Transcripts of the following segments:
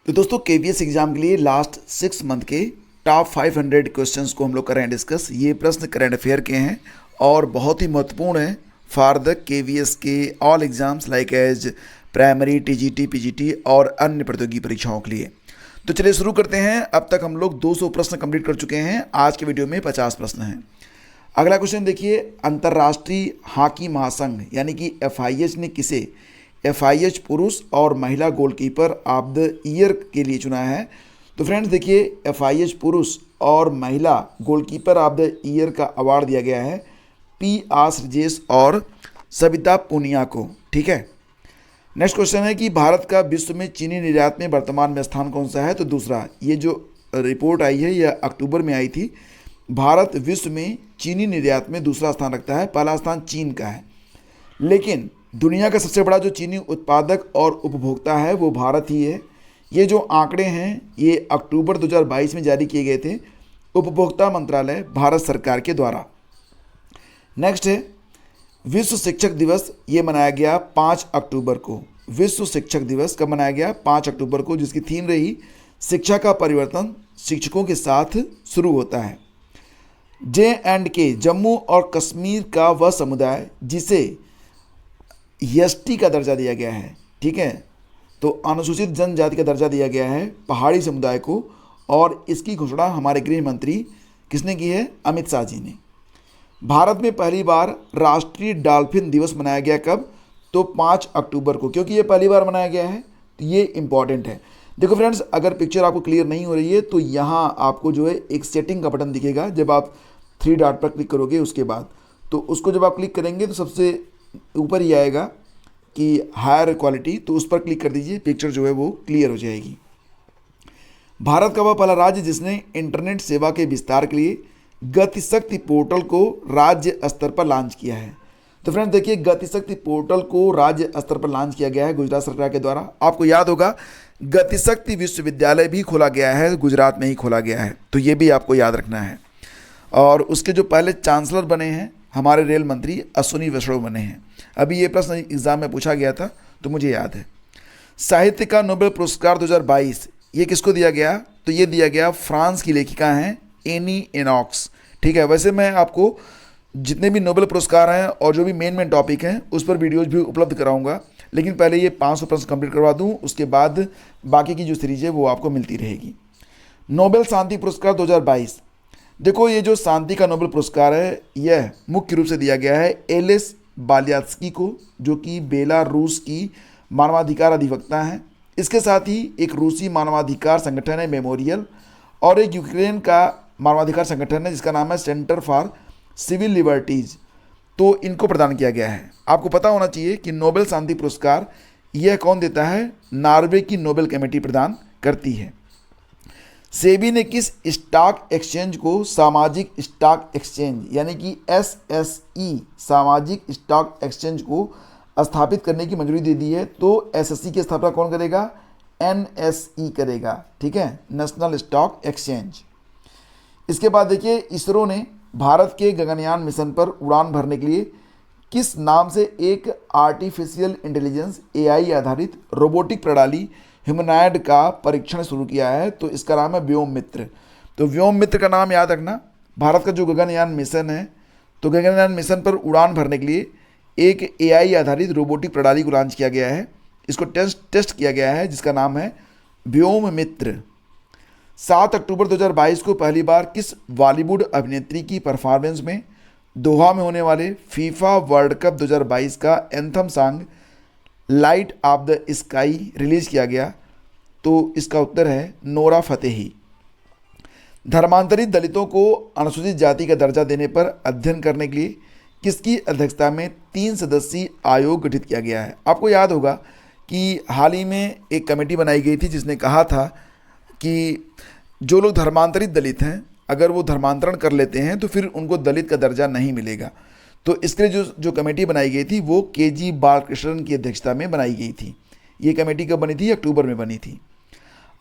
तो दोस्तों KVS exam के लिए लास्ट 6 मंथ के टॉप 500 क्वेश्चंस को हम लोग कर रहे हैं डिस्कस। ये प्रश्न करंट अफेयर के हैं और बहुत ही महत्वपूर्ण है फॉर द केवीएस के all exams like as primary, TGT, PGT और अन्य प्रतियोगी परीक्षाओं के लिए। तो चलिए शुरू करते हैं। अब तक हम लोग 200 प्रश्न कंप्लीट कर चुके हैं। आज के वीडियो में 50 प्रश्न हैं। अगला क्वेश्चन देखिए, अंतर्राष्ट्रीय हॉकी महासंघ यानी कि एफआईएच ने किसे एफआईएच पुरुष और महिला गोलकीपर ऑफ द ईयर के लिए चुना है? तो फ्रेंड्स देखिए, एफआईएच पुरुष और महिला गोलकीपर ऑफ द ईयर का अवार्ड दिया गया है पी श्रीजेश और सविता पूनिया को। ठीक है। नेक्स्ट क्वेश्चन है कि भारत का विश्व में चीनी निर्यात में वर्तमान में स्थान कौन सा है? तो दूसरा। ये जो रिपोर्ट आई है यह अक्टूबर में आई थी। भारत विश्व में चीनी निर्यात में दूसरा स्थान रखता है, पहला स्थान चीन का है। लेकिन दुनिया का सबसे बड़ा जो चीनी उत्पादक और उपभोक्ता है वो भारत ही है। ये जो आंकड़े हैं ये अक्टूबर 2022 में जारी किए गए थे उपभोक्ता मंत्रालय भारत सरकार के द्वारा। नेक्स्ट है विश्व शिक्षक दिवस। ये मनाया गया 5 अक्टूबर को। विश्व शिक्षक दिवस कब मनाया गया? 5 अक्टूबर को, जिसकी थीम रही शिक्षा का परिवर्तन शिक्षकों के साथ शुरू होता है। J&K जम्मू और कश्मीर का वह समुदाय जिसे एसटी का दर्जा दिया गया है। ठीक है, तो अनुसूचित जनजाति का दर्जा दिया गया है पहाड़ी समुदाय को, और इसकी घोषणा हमारे गृह मंत्री किसने की है? अमित शाह जी ने। भारत में पहली बार राष्ट्रीय डॉल्फिन दिवस मनाया गया कब? तो 5 अक्टूबर को। क्योंकि ये पहली बार मनाया गया है तो ये इंपॉर्टेंट है। देखो फ्रेंड्स, अगर पिक्चर आपको क्लियर नहीं हो रही है तो यहाँ आपको जो है एक सेटिंग का बटन दिखेगा। जब आप 3 डॉट पर क्लिक करोगे उसके बाद, तो उसको जब आप क्लिक करेंगे तो सबसे ऊपर ही आएगा कि हायर क्वालिटी, तो उस पर क्लिक कर दीजिए। पिक्चर जो है वो क्लियर हो जाएगी। भारत का वह पहला राज्य जिसने इंटरनेट सेवा के विस्तार के लिए गतिशक्ति पोर्टल को राज्य स्तर पर लॉन्च किया है। तो फ्रेंड्स देखिए, गतिशक्ति पोर्टल को राज्य स्तर पर लॉन्च किया गया है गुजरात सरकार के द्वारा। आपको याद होगा गतिशक्ति विश्वविद्यालय भी खोला गया है, गुजरात में ही खोला गया है, तो ये भी आपको याद रखना है। और उसके जो पहले चांसलर बने हैं हमारे रेल मंत्री अश्विनी वैष्णव बने हैं। अभी ये प्रश्न एग्जाम में पूछा गया था तो मुझे याद है। साहित्य का नोबेल पुरस्कार 2022 ये किसको दिया गया? तो ये दिया गया फ्रांस की लेखिका हैं एनी एनॉक्स। ठीक है। वैसे मैं आपको जितने भी नोबेल पुरस्कार हैं और जो भी मेन टॉपिक हैं उस पर वीडियोज भी उपलब्ध कराऊंगा, लेकिन पहले ये 500 प्रश्न कंप्लीट करवा दूं, उसके बाद बाकी की जो सीरीज है वो आपको मिलती रहेगी। नोबेल शांति पुरस्कार 2022। देखो, ये जो शांति का नोबेल पुरस्कार है यह मुख्य रूप से दिया गया है एलिस बालियात्स्की को, जो कि बेलारूस की मानवाधिकार अधिवक्ता हैं। इसके साथ ही एक रूसी मानवाधिकार संगठन है मेमोरियल, और एक यूक्रेन का मानवाधिकार संगठन है जिसका नाम है सेंटर फॉर सिविल लिबर्टीज। तो इनको प्रदान किया गया है। आपको पता होना चाहिए कि नोबेल शांति पुरस्कार यह कौन देता है? नॉर्वे की नोबेल कमेटी प्रदान करती है। सेबी ने किस स्टॉक एक्सचेंज को सामाजिक स्टॉक एक्सचेंज यानी कि एसएसई सामाजिक स्टॉक एक्सचेंज को स्थापित करने की मंजूरी दे दी है? तो एसएसई की स्थापना कौन करेगा? एनएसई करेगा। ठीक है, नेशनल स्टॉक एक्सचेंज। इसके बाद देखिए, इसरो ने भारत के गगनयान मिशन पर उड़ान भरने के लिए किस नाम से एक आर्टिफिशियल इंटेलिजेंस एआई आधारित रोबोटिक प्रणाली ह्यूमनॉइड का परीक्षण शुरू किया है? तो इसका नाम है व्योम मित्र। तो व्योम मित्र का नाम याद रखना। भारत का जो गगनयान मिशन है, तो गगनयान मिशन पर उड़ान भरने के लिए एक एआई आधारित रोबोटिक प्रणाली को लॉन्च किया गया है। इसको टेस्ट किया गया है जिसका नाम है व्योम मित्र। 7 अक्टूबर 2022 को पहली बार किस बॉलीवुड अभिनेत्री की परफॉर्मेंस में दोहा में होने वाले फीफा वर्ल्ड कप 2022 का anthem song light of the sky release किया गया? तो इसका उत्तर है नोरा फतेही। धर्मांतरित दलितों को अनुसूचित जाति का दर्जा देने पर अध्ययन करने के लिए किसकी अध्यक्षता में 3 सदस्यीय आयोग गठित किया गया है? आपको याद होगा कि हाल ही में एक कमेटी बनाई गई थी जिसने कहा था कि जो लोग धर्मांतरित दलित हैं अगर वो धर्मांतरण कर लेते हैं तो फिर उनको दलित का दर्जा नहीं मिलेगा। तो इसके लिए जो कमेटी बनाई गई थी वो केजी बालकृष्णन की अध्यक्षता में बनाई गई थी। ये कमेटी कब बनी थी? अक्टूबर में बनी थी।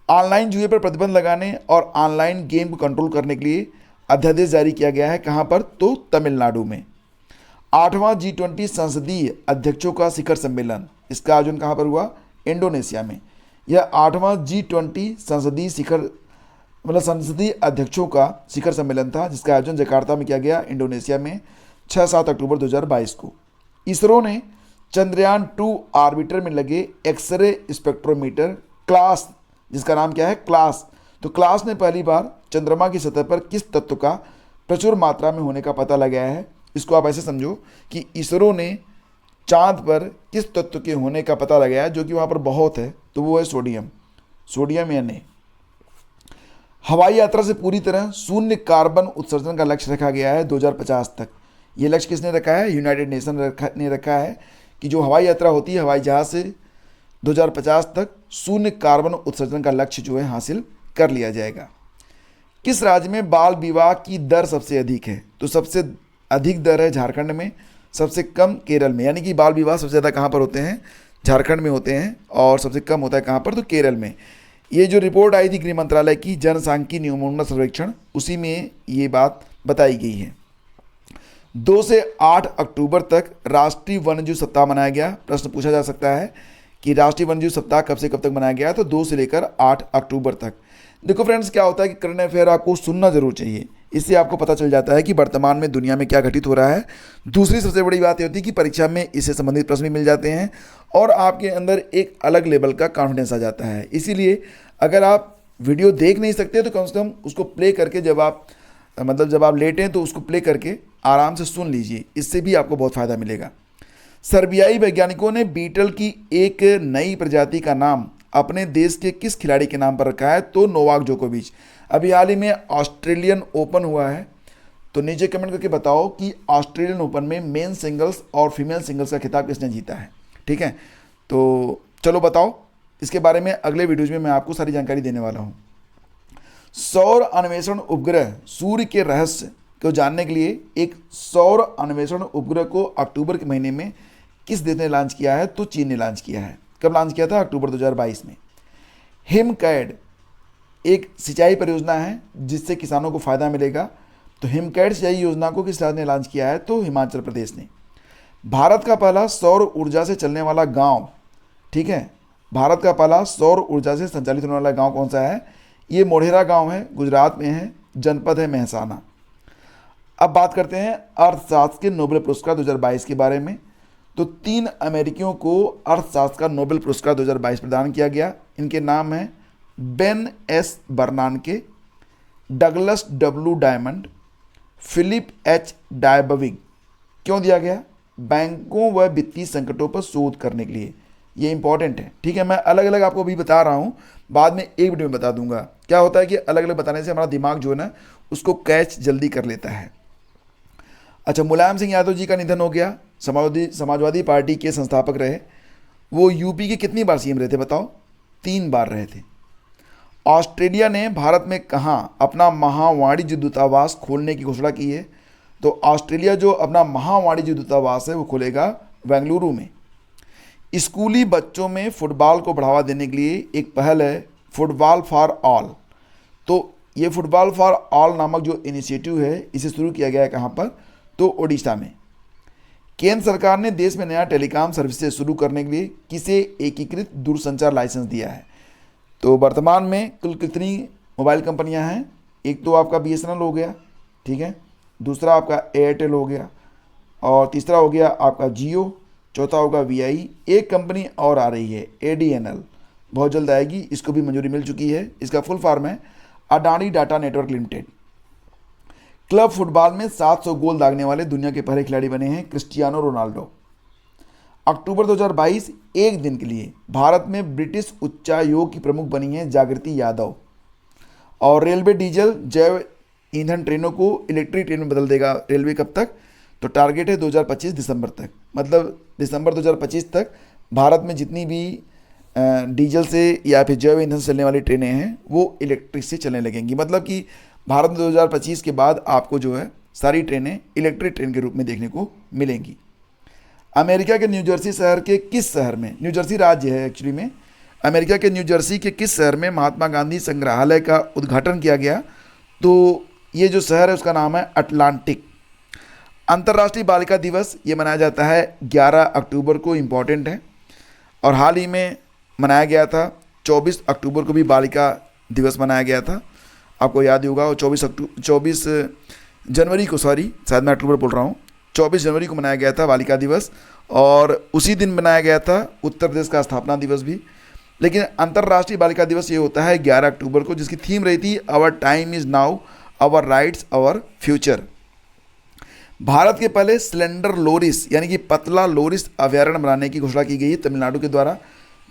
ऑनलाइन जुए पर प्रतिबंध लगाने और ऑनलाइन गेम को कंट्रोल करने के लिए अध्यादेश जारी किया गया है। कहाँ पर? तो तमिलनाडु में। 8वां G20 संसदीय अध्यक्षों का शिखर सम्मेलन, इसका आयोजन कहाँ पर हुआ? इंडोनेशिया में। यह 8वां G20 संसदीय शिखर संसदीय अध्यक्षों का शिखर सम्मेलन था, जिसका आयोजन जकार्ता में किया गया, इंडोनेशिया में 6-7 अक्टूबर 2022 को। इसरो ने चंद्रयान 2 ऑर्बिटर में लगे एक्सरे स्पेक्ट्रोमीटर क्लास, जिसका नाम क्या है, क्लास, तो क्लास ने पहली बार चंद्रमा की सतह पर किस तत्व का प्रचुर मात्रा में होने का पता लगाया है। इसको आप ऐसे समझो कि इसरो ने चांद पर किस तत्व के होने का पता लगाया जो कि वहाँ पर बहुत है, तो वो है सोडियम, सोडियम Na। हवाई यात्रा से पूरी तरह शून्य कार्बन उत्सर्जन का लक्ष्य रखा गया है 2050 तक। ये लक्ष्य किसने रखा है? यूनाइटेड नेशन ने रखा है कि जो हवाई यात्रा होती है हवाई जहाज़ से 2050 तक शून्य कार्बन उत्सर्जन का लक्ष्य जो है हासिल कर लिया जाएगा। किस राज्य में बाल विवाह की दर सबसे अधिक है? तो सबसे अधिक दर है झारखंड में, सबसे कम केरल में। यानी कि बाल विवाह सबसे ज़्यादा कहाँ पर होते हैं? झारखंड में होते हैं, और सबसे कम होता है कहाँ पर? तो केरल में। ये जो रिपोर्ट आई थी गृह मंत्रालय की जनसांख्यिकी नमूना सर्वेक्षण, उसी में ये बात बताई गई है। 2 से 8 अक्टूबर तक राष्ट्रीय वन्यजीव सप्ताह मनाया गया। प्रश्न पूछा जा सकता है कि राष्ट्रीय वन्यजीव सप्ताह कब से कब तक मनाया गया? तो 2 से लेकर 8 अक्टूबर तक। देखो फ्रेंड्स, क्या होता है कि करंट अफेयर आपको सुनना जरूर चाहिए, इससे आपको पता चल जाता है कि वर्तमान में दुनिया में क्या घटित हो रहा है। दूसरी सबसे बड़ी बात ये होती है कि परीक्षा में इससे संबंधित प्रश्न भी मिल जाते हैं और आपके अंदर एक अलग लेवल का कॉन्फिडेंस आ जाता है। इसीलिए अगर आप वीडियो देख नहीं सकते तो कम से कम उसको प्ले करके जब आप लेटें तो उसको प्ले करके आराम से सुन लीजिए, इससे भी आपको बहुत फ़ायदा मिलेगा। सर्बियाई वैज्ञानिकों ने बीटल की एक नई प्रजाति का नाम अपने देश के किस खिलाड़ी के नाम पर रखा है? तो नोवाक जोकोविच। अभी हाल ही में ऑस्ट्रेलियन ओपन हुआ है, तो नीचे कमेंट करके बताओ कि ऑस्ट्रेलियन ओपन में मेन सिंगल्स और फीमेल सिंगल्स का खिताब किसने जीता है। ठीक है, तो चलो बताओ, इसके बारे में अगले वीडियोज में मैं आपको सारी जानकारी देने वाला हूँ। सौर अन्वेषण उपग्रह सूर्य के रहस्य को जानने के लिए एक सौर अन्वेषण उपग्रह को अक्टूबर के महीने में किस देश ने लॉन्च किया है? तो चीन ने लॉन्च किया है। कब लॉन्च किया था? अक्टूबर 2022 में। हिमकैड एक सिंचाई परियोजना है जिससे किसानों को फायदा मिलेगा, तो हिमकैड सिंचाई योजना को किस राज्य ने लॉन्च किया है? तो हिमाचल प्रदेश ने। भारत का पहला सौर ऊर्जा से चलने वाला गांव, ठीक है, भारत का पहला सौर ऊर्जा से संचालित होने वाला गांव कौन सा है? ये मोढेरा गांव है, गुजरात में है, जनपद है मेहसाना। अब बात करते हैं अर्थशास्त्र के नोबेल पुरस्कार 2022 के बारे में। तो 3 अमेरिकियों को अर्थशास्त्र का नोबेल पुरस्कार 2022 प्रदान किया गया। इनके नाम हैं Ben S Bernanke, Douglas W Diamond, Philip H Dybvig. क्यों दिया गया? बैंकों व वित्तीय संकटों पर शोध करने के लिए। ये इंपॉर्टेंट है, ठीक है। मैं अलग अलग आपको अभी बता रहा हूँ, बाद में एक वीडियो में बता दूंगा। क्या होता है कि अलग अलग बताने से हमारा दिमाग जो है ना उसको कैच जल्दी कर लेता है। अच्छा, मुलायम सिंह यादव जी का निधन हो गया। समाजवादी पार्टी के संस्थापक रहे। वो यूपी के कितनी बार सीएम रहे थे बताओ? 3 बार रहे थे। ऑस्ट्रेलिया ने भारत में कहाँ अपना महावाणिज्य दूतावास खोलने की घोषणा की है? तो ऑस्ट्रेलिया जो अपना महावाणिज्य दूतावास है वो खोलेगा बेंगलुरु में। स्कूली बच्चों में फुटबॉल को बढ़ावा देने के लिए एक पहल है फुटबॉल फॉर ऑल। तो ये फुटबॉल फॉर ऑल नामक जो इनिशिएटिव है इसे शुरू किया गया है कहाँ पर? तो ओडिशा में। केंद्र सरकार ने देश में नया टेलीकॉम सर्विसेज शुरू करने के लिए किसे एकीकृत दूरसंचार लाइसेंस दिया है? तो वर्तमान में कुल कितनी मोबाइल कंपनियां हैं? एक तो आपका BSNL हो गया, ठीक है, दूसरा आपका एयरटेल हो गया, और तीसरा हो गया आपका जियो, चौथा होगा VI। एक कंपनी और आ रही है ADNL, बहुत जल्द आएगी, इसको भी मंजूरी मिल चुकी है। इसका फुल फॉर्म है Adani data network limited. Club football में 700 गोल दागने वाले दुनिया के पहले खिलाड़ी बने हैं क्रिस्टियानो रोनाल्डो। अक्टूबर 2022 एक दिन के लिए भारत में ब्रिटिश उच्चायोग की प्रमुख बनी है जागृति यादव। और रेलवे डीजल जैव ईंधन ट्रेनों को इलेक्ट्रिक ट्रेन में बदल देगा रेलवे। कब तक? तो टारगेट है 2025 दिसंबर तक, मतलब दिसंबर 2025 तक भारत में जितनी भी डीजल से या फिर जैव ईंधन से चलने वाली ट्रेनें हैं वो इलेक्ट्रिक से चलने लगेंगी। मतलब कि भारत में 2025 के बाद आपको जो है सारी ट्रेनें इलेक्ट्रिक ट्रेन के रूप में देखने को मिलेंगी। अमेरिका के न्यू जर्सी शहर के किस शहर में, न्यू जर्सी राज्य है एक्चुअली में, अमेरिका के न्यू जर्सी के किस शहर में महात्मा गांधी संग्रहालय का उद्घाटन किया गया? तो ये जो शहर है उसका नाम है अटलांटिक। अंतर्राष्ट्रीय बालिका दिवस ये मनाया जाता है 11 अक्टूबर को, इम्पॉर्टेंट है, और हाल ही में मनाया गया था 24 अक्टूबर को भी बालिका दिवस मनाया गया था, आपको याद ही होगा। और 24 जनवरी को, सॉरी शायद मैं अक्टूबर बोल रहा हूँ, 24 जनवरी को मनाया गया था बालिका दिवस। और उसी दिन मनाया गया था उत्तर प्रदेश का स्थापना दिवस भी। लेकिन अंतर्राष्ट्रीय बालिका दिवस ये होता है 11 अक्टूबर को, जिसकी थीम रही थी our time is now, our rights our future. Bharat के पहले सिलेंडर लोरिस यानी कि पतला लोरिस अभयारण्य बनाने की घोषणा की गई है तमिलनाडु के द्वारा।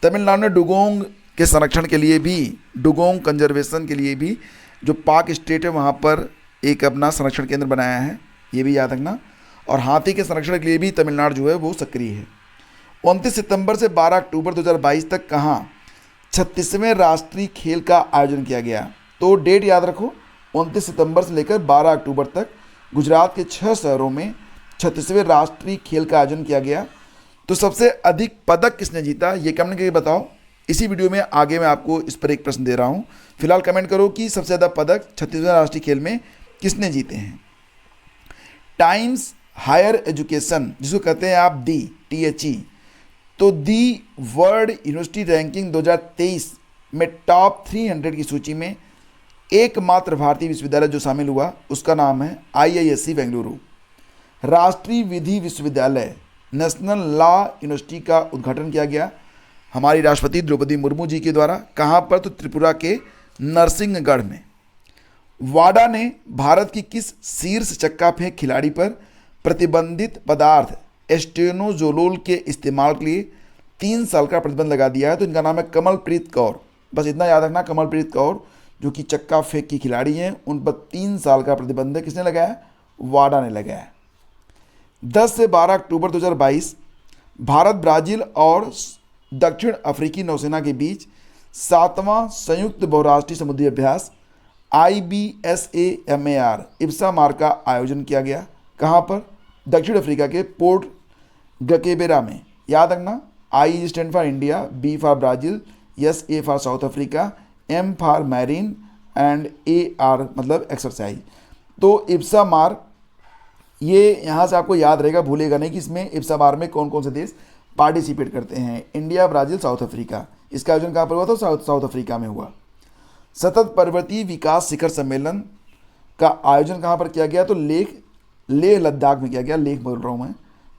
तमिलनाडु ने डुगोंग के संरक्षण के लिए भी, डुगोंग कंजर्वेशन के लिए भी, जो पाक स्टेट है वहाँ पर एक अपना संरक्षण केंद्र बनाया है, ये भी याद रखना। और हाथी के संरक्षण के लिए भी तमिलनाडु जो है वो सक्रिय है। 29 सितंबर से 12 अक्टूबर 2022 तक कहाँ 36वें राष्ट्रीय खेल का आयोजन किया गया? तो डेट याद रखो, 29 सितंबर से लेकर 12 अक्टूबर तक गुजरात के 6 शहरों में 36वें राष्ट्रीय खेल का आयोजन किया गया। तो सबसे अधिक पदक किसने जीता, ये कमेंट करके बताओ। इसी वीडियो में आगे मैं आपको इस पर एक प्रश्न दे रहा हूँ। फिलहाल कमेंट करो कि सबसे ज़्यादा पदक 36वें राष्ट्रीय खेल में किसने जीते हैं। टाइम्स हायर एजुकेशन, जिसको कहते हैं आप दी THE, तो दी वर्ल्ड यूनिवर्सिटी रैंकिंग 2023 में टॉप 300 की सूची में एकमात्र भारतीय विश्वविद्यालय जो शामिल हुआ उसका नाम है IISc बेंगलुरु। राष्ट्रीय विधि विश्वविद्यालय नेशनल लॉ यूनिवर्सिटी का उद्घाटन किया गया हमारी राष्ट्रपति द्रौपदी मुर्मू जी के द्वारा। कहाँ पर? तो त्रिपुरा के नरसिंहगढ़ में। वाडा ने भारत की किस शीर्ष चक्का फेंक खिलाड़ी पर प्रतिबंधित पदार्थ एस्टेनोजोलोल के इस्तेमाल के लिए 3 साल का प्रतिबंध लगा दिया है? तो इनका नाम है कमलप्रीत कौर। बस इतना याद रखना, कमलप्रीत कौर जो कि चक्का फेंक की खिलाड़ी हैं, उन पर 3 साल का प्रतिबंध किसने लगाया? वाडा ने लगाया। 10 से 12 अक्टूबर 2022 भारत, ब्राज़ील और दक्षिण अफ्रीकी नौसेना के बीच 7वां संयुक्त बहुराष्ट्रीय समुद्री अभ्यास IBSAMAR इब्सामार का आयोजन किया गया। कहाँ पर? दक्षिण अफ्रीका के पोर्ट गकेबेरा में। याद रखना, I stand for India, B for Brazil, SA for south Africa, M for marine and AR मतलब एक्सरसाइज। तो इब्सामार, ये यहाँ से आपको याद रहेगा, भूलेगा नहीं कि इसमें इब्सामार में कौन कौन से देश पार्टिसिपेट करते हैं। India, Brazil, south Africa. इसका आयोजन कहाँ पर हुआ था? साउथ अफ्रीका में हुआ। सतत पर्वतीय विकास शिखर सम्मेलन का आयोजन कहाँ पर किया गया? तो लेह लद्दाख में किया गया। लेह बोल रहा हूँ मैं,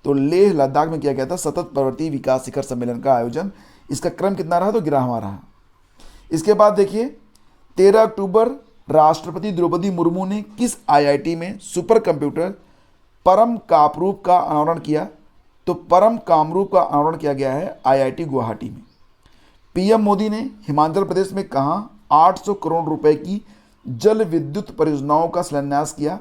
तो लेह लद्दाख में किया गया था सतत पर्वतीय विकास शिखर सम्मेलन का आयोजन। इसका क्रम कितना रहा? तो 11वां रहा। इसके बाद देखिए 13 अक्टूबर राष्ट्रपति द्रौपदी मुर्मू ने किस IIT में सुपर कंप्यूटर परम कामरूप का अनावरण किया? तो परम कामरूप का अनावरण किया गया है IIT गुवाहाटी में। PM मोदी ने हिमाचल प्रदेश में कहाँ 800 करोड़ रुपए की जल विद्युत परियोजनाओं का शिलान्यास किया?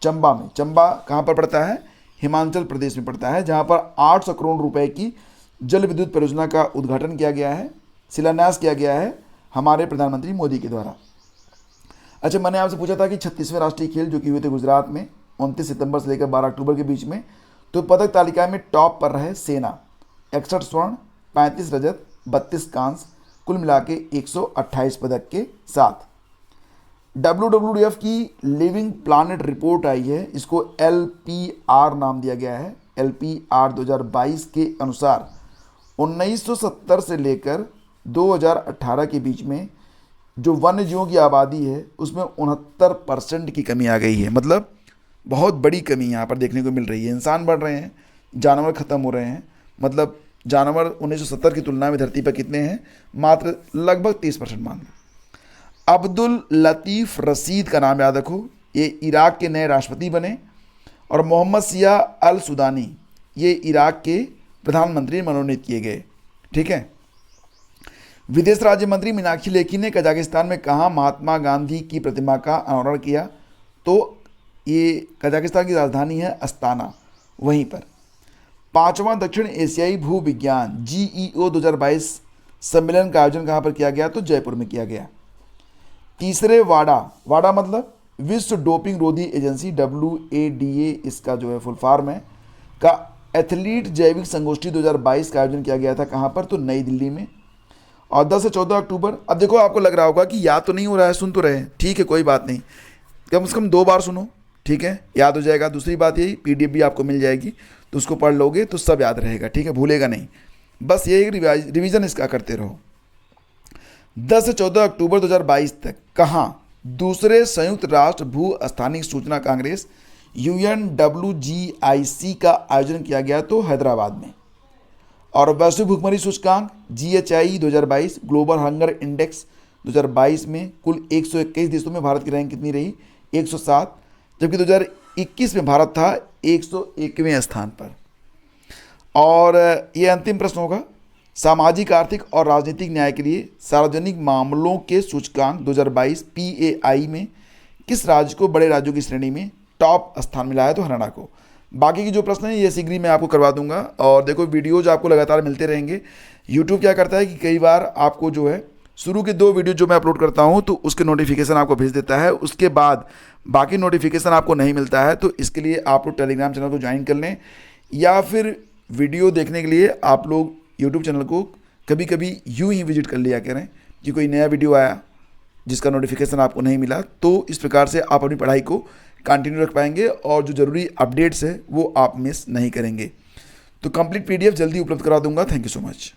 चंबा में। चंबा कहाँ पर पड़ता है? हिमाचल प्रदेश में पड़ता है, जहाँ पर 800 करोड़ रुपए की जल विद्युत परियोजना का उद्घाटन किया गया है, शिलान्यास किया गया है हमारे प्रधानमंत्री मोदी के द्वारा। अच्छा, मैंने आपसे पूछा था कि 36वें राष्ट्रीय खेल जो कि हुए थे गुजरात में 29 सितंबर से लेकर 12 अक्टूबर के बीच में, तो पदक तालिका में टॉप पर रहे सेना, 61 स्वर्ण, 35 रजत, 32 कांस्य, कुल मिला के 128 पदक के साथ। WWF की लिविंग प्लानेट रिपोर्ट आई है, इसको LPR नाम दिया गया है। LPR 2022 के अनुसार 1970 से लेकर 2018 के बीच में जो वन्य जीवों की आबादी है उसमें 69% की कमी आ गई है। मतलब बहुत बड़ी कमी यहाँ पर देखने को मिल रही है। इंसान बढ़ रहे हैं, जानवर ख़त्म हो रहे हैं। मतलब जानवर 1970 की तुलना में धरती पर कितने हैं? मात्र लगभग 30% मान लो। अब्दुल लतीफ़ रशीद का नाम याद रखो, ये इराक के नए राष्ट्रपति बने। और मोहम्मद सिया अल सुदानी, ये इराक के प्रधानमंत्री मनोनीत किए गए। ठीक है। विदेश राज्य मंत्री मीनाक्षी लेखी ने कजाकिस्तान में कहाँ महात्मा गांधी की प्रतिमा का अनावरण किया? तो ये कजाकिस्तान की राजधानी है अस्ताना, वहीं पर। 5वां दक्षिण एशियाई भू विज्ञान GEO 2022 सम्मेलन का आयोजन कहाँ पर किया गया? तो जयपुर में किया गया। तीसरे वाडा मतलब विश्व डोपिंग रोधी एजेंसी, WADA इसका जो है फुल फॉर्म है, का एथलीट जैविक संगोष्ठी 2022 का आयोजन किया गया था। कहाँ पर? तो नई दिल्ली में। और 10 से 14 अक्टूबर, अब देखो आपको लग रहा होगा कि याद तो नहीं हो रहा है, सुन तो रहे हैं, ठीक है कोई बात नहीं, कम से कम 2 बार सुनो, ठीक है, याद हो जाएगा। दूसरी बात यही, PDF भी आपको मिल जाएगी, तो उसको पढ़ लोगे तो सब याद रहेगा, ठीक है, भूलेगा नहीं। बस ये रिवीजन इसका करते रहो। 10 से 14 अक्टूबर 2022 तक कहाँ दूसरे संयुक्त राष्ट्र भू स्थानिक सूचना कांग्रेस UNWGIC का आयोजन किया गया? तो हैदराबाद में। और वैश्विक भुखमरी सूचकांक GHI 2022 ग्लोबल हंगर इंडेक्स 2022 में कुल 121 देशों में भारत की रैंक कितनी रही? 107, जबकि 2021 में भारत था 101वें स्थान पर। और ये अंतिम प्रश्न होगा, सामाजिक आर्थिक और राजनीतिक न्याय के लिए सार्वजनिक मामलों के सूचकांक 2022 PAI में किस राज्य को बड़े राज्यों की श्रेणी में टॉप स्थान मिला है? तो हरियाणा को। बाकी की जो प्रश्न है ये शीघ्र ही मैं आपको करवा दूंगा। और देखो वीडियोज आपको लगातार मिलते रहेंगे। यूट्यूब क्या करता है कि कई बार आपको जो है शुरू के 2 वीडियो जो मैं अपलोड करता हूं तो उसके नोटिफिकेशन आपको भेज देता है, उसके बाद बाकी नोटिफिकेशन आपको नहीं मिलता है। तो इसके लिए आप लोग टेलीग्राम चैनल को ज्वाइन कर लें, या फिर वीडियो देखने के लिए आप लोग यूट्यूब चैनल को कभी कभी यूं ही विजिट कर लिया करें कि कोई नया वीडियो आया जिसका नोटिफिकेशन आपको नहीं मिला। तो इस प्रकार से आप अपनी पढ़ाई को कंटिन्यू रख पाएंगे और जो ज़रूरी अपडेट्स है वो आप मिस नहीं करेंगे। तो कंप्लीट PDF जल्दी उपलब्ध करा दूंगा। Thank you so much.